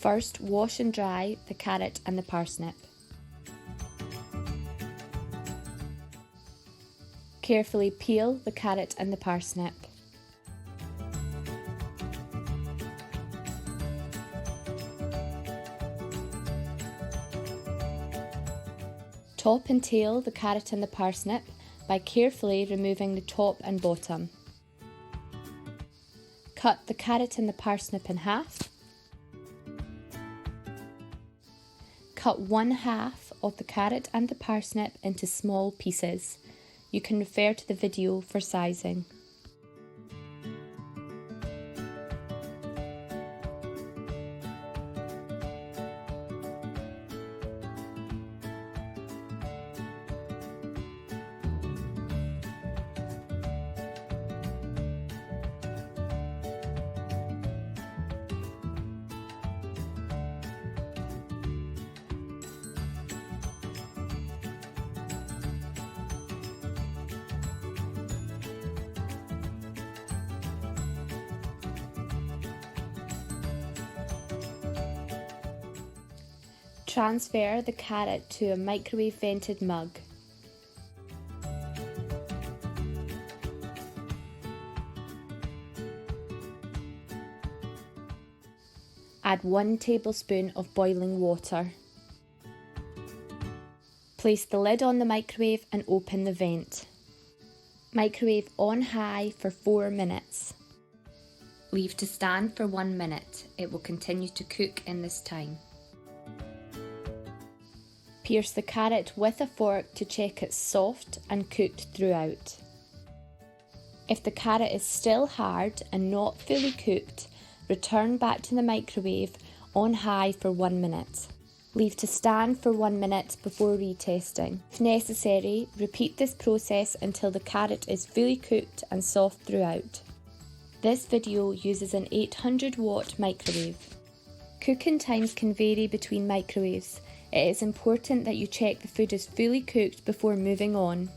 First, wash and dry the carrot and the parsnip. Carefully peel the carrot and the parsnip. Top and tail the carrot and the parsnip by carefully removing the top and bottom. Cut the carrot and the parsnip in half. Cut 1/2 of the carrot and the parsnip into small pieces. You can refer to the video for sizing. Transfer the carrot to a microwave vented mug. Add 1 tablespoon of boiling water. Place the lid on the microwave and open the vent. Microwave on high for 4 minutes. Leave to stand for 1 minute. It will continue to cook in this time. Pierce the carrot with a fork to check it's soft and cooked throughout. If the carrot is still hard and not fully cooked, return back to the microwave on high for 1 minute. Leave to stand for 1 minute before retesting. If necessary, repeat this process until the carrot is fully cooked and soft throughout. This video uses an 800-watt microwave. Cooking times can vary between microwaves. It is important that you check the food is fully cooked before moving on.